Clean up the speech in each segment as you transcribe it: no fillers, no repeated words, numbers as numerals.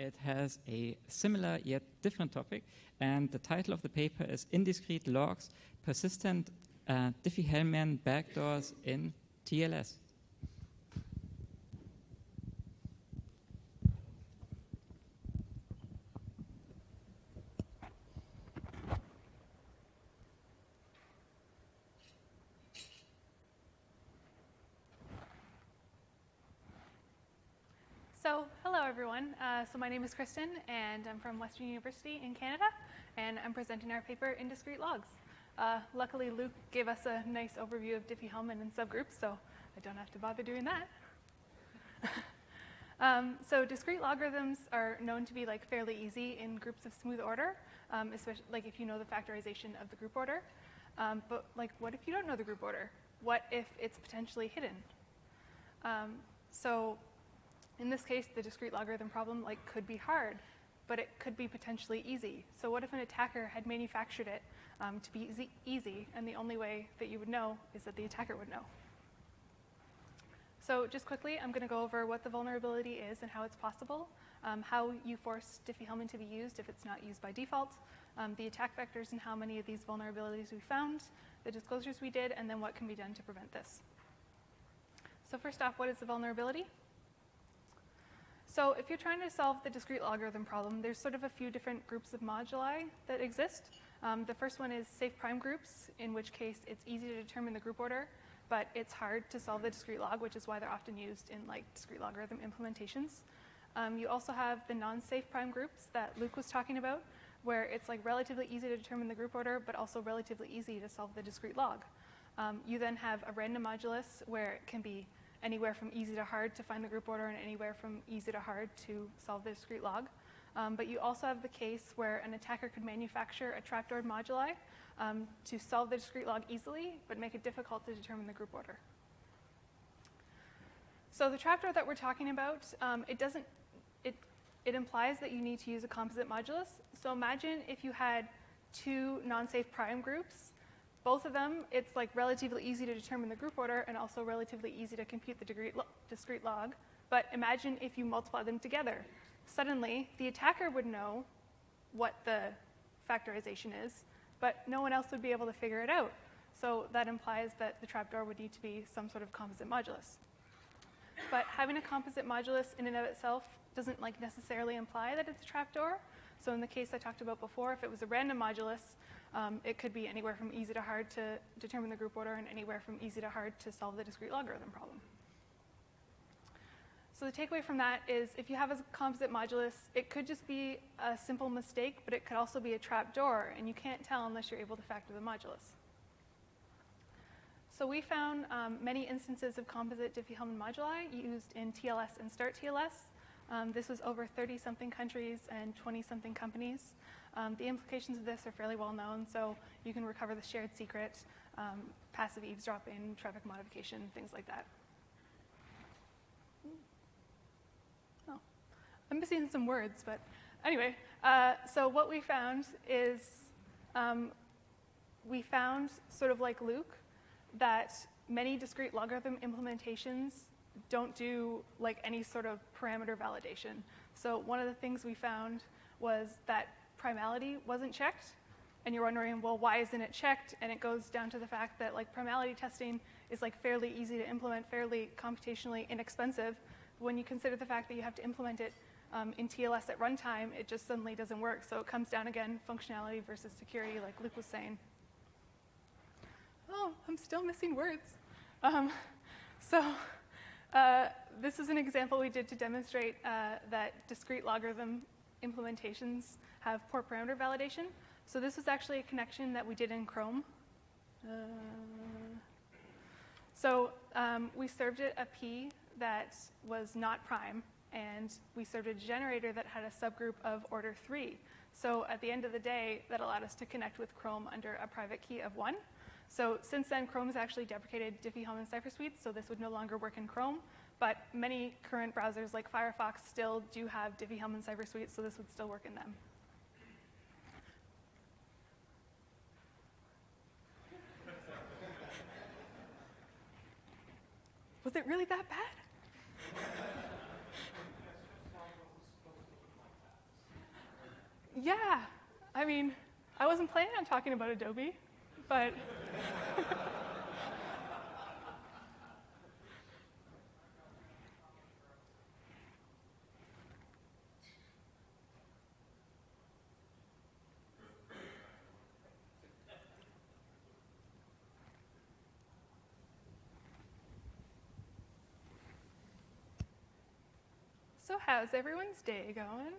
It has a similar yet different topic, and the title of the paper is Indiscrete Logs, Persistent Diffie-Hellman Backdoors in TLS. So, hello everyone. So my name is Kristen, and I'm from Western University in Canada, and I'm presenting our paper, Indiscrete Logs. Luckily, Luke gave us a nice overview of Diffie-Hellman and subgroups, so I don't have to bother doing that. So discrete logarithms are known to be fairly easy in groups of smooth order, especially if you know the factorization of the group order. But what if you don't know the group order? What if it's potentially hidden? So in this case, the discrete logarithm problem could be hard, but it could be potentially easy. So what if an attacker had manufactured it to be easy, and the only way that you would know is that the attacker would know? So just quickly, I'm going to go over what the vulnerability is and how it's possible, how you force Diffie-Hellman to be used if it's not used by default, the attack vectors and how many of these vulnerabilities we found, the disclosures we did, and then what can be done to prevent this. So first off, what is the vulnerability? So if you're trying to solve the discrete logarithm problem, there's sort of a few different groups of moduli that exist. The first one is safe prime groups, in which case it's easy to determine the group order, but it's hard to solve the discrete log, which is why they're often used in discrete logarithm implementations. You also have the non-safe prime groups that Luke was talking about, where it's relatively easy to determine the group order, but also relatively easy to solve the discrete log. You then have a random modulus, where it can be anywhere from easy to hard to find the group order and anywhere from easy to hard to solve the discrete log. But you also have the case where an attacker could manufacture a trapdoored moduli to solve the discrete log easily, but make it difficult to determine the group order. So the trapdoor that we're talking about, it implies that you need to use a composite modulus. So imagine if you had two non-safe prime groups. Both of them, it's relatively easy to determine the group order and also relatively easy to compute the discrete log. But imagine if you multiply them together. Suddenly, the attacker would know what the factorization is, but no one else would be able to figure it out. So that implies that the trapdoor would need to be some sort of composite modulus. But having a composite modulus in and of itself doesn't necessarily imply that it's a trapdoor. So in the case I talked about before, if it was a random modulus, it could be anywhere from easy to hard to determine the group order and anywhere from easy to hard to solve the discrete logarithm problem. So the takeaway from that is if you have a composite modulus, it could just be a simple mistake, but it could also be a trapdoor, and you can't tell unless you're able to factor the modulus. So we found many instances of composite Diffie-Hellman moduli used in TLS and Start TLS. This was over 30-something countries and 20-something companies. The implications of this are fairly well known, so you can recover the shared secret, passive eavesdropping, traffic modification, things like that. Oh, I'm missing some words, but anyway. So what we found is we found, sort of like Luke, that many discrete logarithm implementations don't do any sort of parameter validation. So one of the things we found was that primality wasn't checked, and you're wondering, well, why isn't it checked? And it goes down to the fact that primality testing is fairly easy to implement, fairly computationally inexpensive. When you consider the fact that you have to implement it in TLS at runtime, it just suddenly doesn't work. So it comes down again, functionality versus security, like Luke was saying. Oh, I'm still missing words. This is an example we did to demonstrate that discrete logarithm implementations have poor parameter validation. So this was actually a connection that we did in Chrome. We served it a P that was not prime, and we served a generator that had a subgroup of order 3. So at the end of the day, that allowed us to connect with Chrome under a private key of 1. So since then, Chrome has actually deprecated Diffie-Hellman cipher suites, so this would no longer work in Chrome. But many current browsers like Firefox still do have Diffie-Hellman cipher suites, so this would still work in them. Was it really that bad? Yeah, I mean, I wasn't planning on talking about Adobe, but so how's everyone's day going?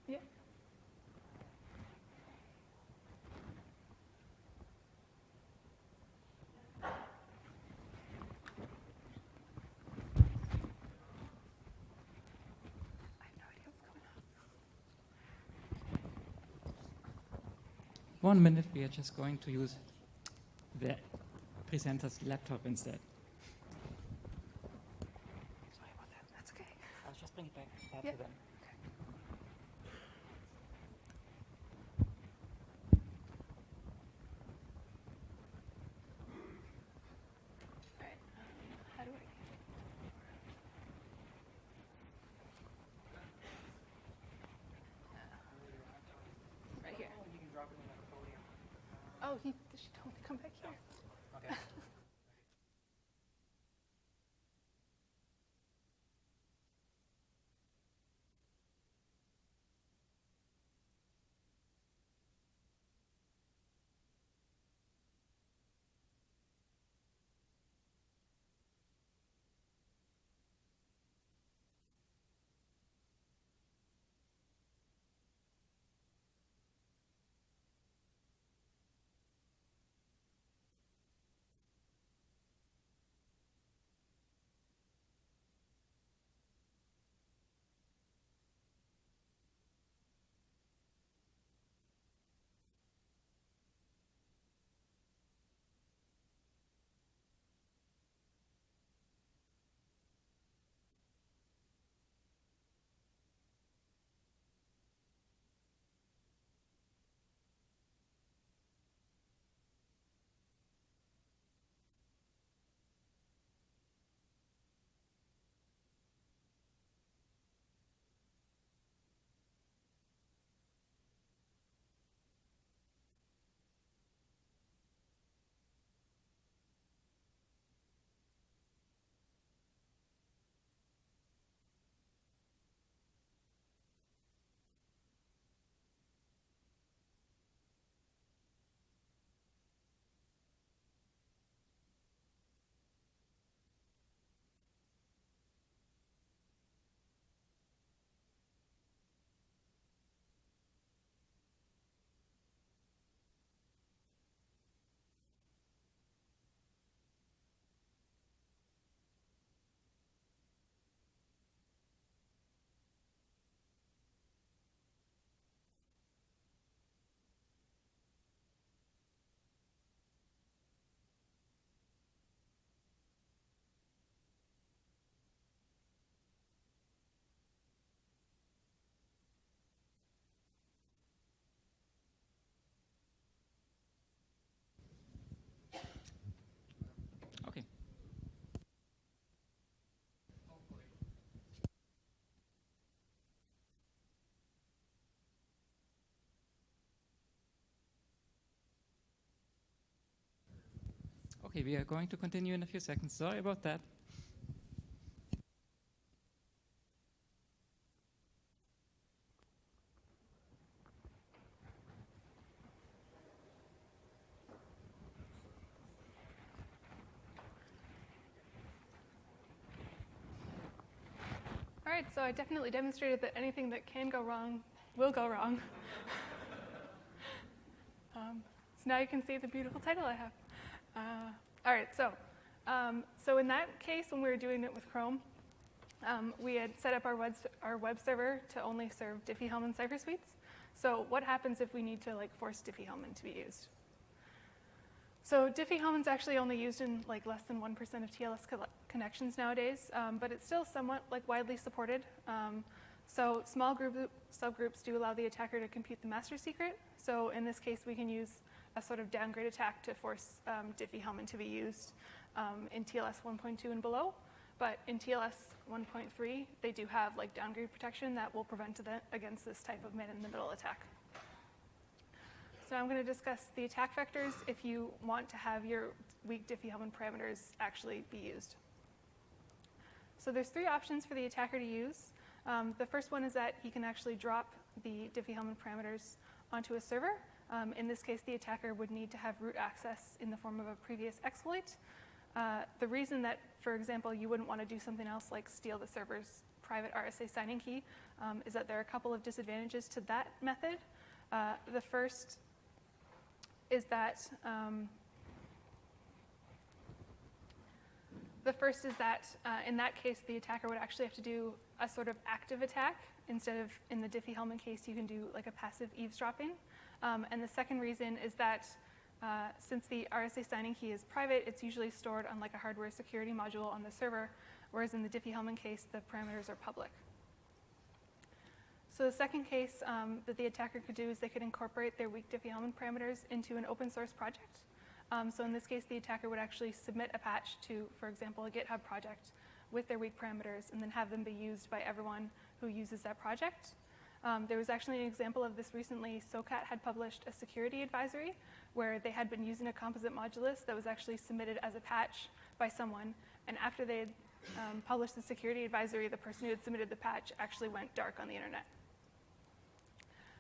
Yeah. I have no idea what's going on. 1 minute, we are just going to use the presenter's laptop instead. Sorry about that. That's okay. I'll just bring it back Yeah. to them. All right. How do I? Right here. You can drop it in the podium. Oh, she told me to come back here. Okay. Okay. Okay, we are going to continue in a few seconds. Sorry about that. All right, so I definitely demonstrated that anything that can go wrong will go wrong. now you can see the beautiful title I have. All right, so in that case, when we were doing it with Chrome, we had set up our web server to only serve Diffie-Hellman cipher suites. So what happens if we need to force Diffie-Hellman to be used? So Diffie-Hellman's actually only used in less than 1% of TLS connections nowadays, but it's still somewhat widely supported. So small subgroups do allow the attacker to compute the master secret. So in this case, we can use a sort of downgrade attack to force Diffie-Hellman to be used in TLS 1.2 and below. But in TLS 1.3, they do have downgrade protection that will prevent against this type of man-in-the-middle attack. So I'm going to discuss the attack vectors if you want to have your weak Diffie-Hellman parameters actually be used. So there's 3 options for the attacker to use. The first one is that he can actually drop the Diffie-Hellman parameters onto a server. In this case, the attacker would need to have root access in the form of a previous exploit. The reason that, for example, you wouldn't want to do something else like steal the server's private RSA signing key is that there are a couple of disadvantages to that method. The first is that in that case, the attacker would actually have to do a sort of active attack instead of, in the Diffie-Hellman case, you can do a passive eavesdropping. And the second reason is that since the RSA signing key is private, it's usually stored on a hardware security module on the server, whereas in the Diffie-Hellman case, the parameters are public. So the second case that the attacker could do is they could incorporate their weak Diffie-Hellman parameters into an open source project. So in this case, the attacker would actually submit a patch to, for example, a GitHub project with their weak parameters and then have them be used by everyone who uses that project. There was actually an example of this recently. SOCAT had published a security advisory where they had been using a composite modulus that was actually submitted as a patch by someone. And after they had published the security advisory, the person who had submitted the patch actually went dark on the internet.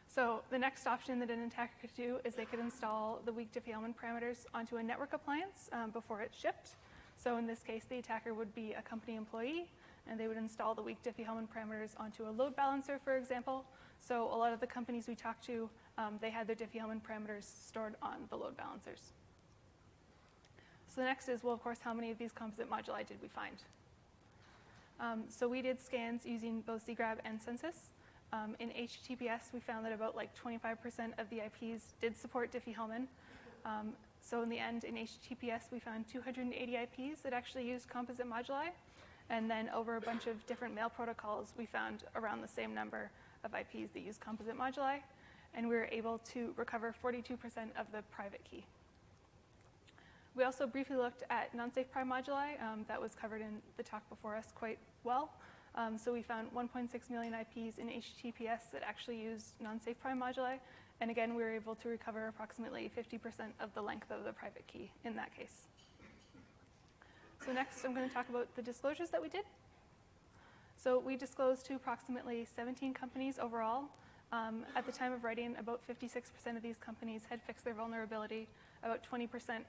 So the next option that an attacker could do is they could install the weak Diffie-Hellman parameters onto a network appliance before it's shipped. So in this case, the attacker would be a company employee, and they would install the weak Diffie-Hellman parameters onto a load balancer, for example. So a lot of the companies we talked to, they had their Diffie-Hellman parameters stored on the load balancers. So the next is, well, of course, how many of these composite moduli did we find? So we did scans using both zgrab and census. In HTTPS, we found that about 25% of the IPs did support Diffie-Hellman. So in the end, in HTTPS, we found 280 IPs that actually used composite moduli. And then over a bunch of different mail protocols, we found around the same number of IPs that use composite moduli. And we were able to recover 42% of the private key. We also briefly looked at non-safe prime moduli. That was covered in the talk before us quite well. So we found 1.6 million IPs in HTTPS that actually used non-safe prime moduli. And again, we were able to recover approximately 50% of the length of the private key in that case. So next, I'm going to talk about the disclosures that we did. So we disclosed to approximately 17 companies overall. At the time of writing, about 56% of these companies had fixed their vulnerability. About 20%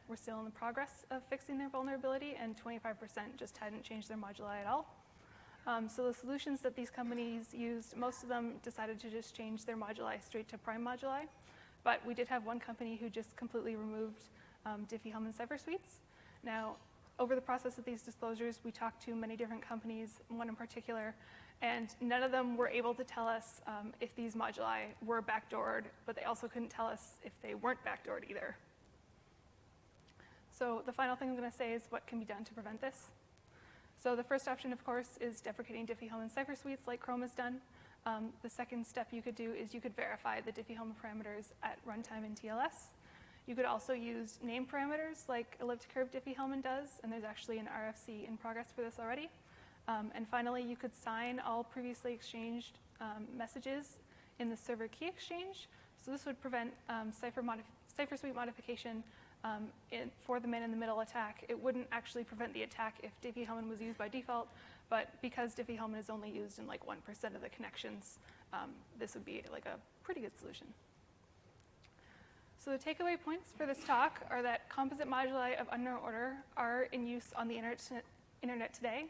were still in the progress of fixing their vulnerability, and 25% just hadn't changed their moduli at all. So the solutions that these companies used, most of them decided to just change their moduli straight to prime moduli. But we did have one company who just completely removed Diffie-Hellman cipher suites. Now, over the process of these disclosures, we talked to many different companies, one in particular, and none of them were able to tell us if these moduli were backdoored, but they also couldn't tell us if they weren't backdoored either. So the final thing I'm going to say is what can be done to prevent this. So the first option, of course, is deprecating Diffie-Hellman cipher suites like Chrome has done. The second step you could do is you could verify the Diffie-Hellman parameters at runtime in TLS. You could also use name parameters like elliptic curve Diffie-Hellman does, and there's actually an RFC in progress for this already. And finally, you could sign all previously exchanged messages in the server key exchange. So this would prevent cipher suite modification for the man-in-the-middle attack. It wouldn't actually prevent the attack if Diffie-Hellman was used by default, but because Diffie-Hellman is only used in 1% of the connections, this would be a pretty good solution. So the takeaway points for this talk are that composite moduli of unknown order are in use on the internet today.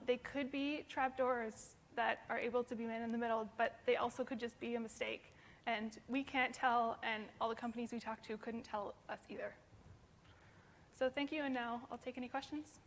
They could be trapdoors that are able to be man in the middle, but they also could just be a mistake. And we can't tell, and all the companies we talked to couldn't tell us either. So thank you, and now I'll take any questions.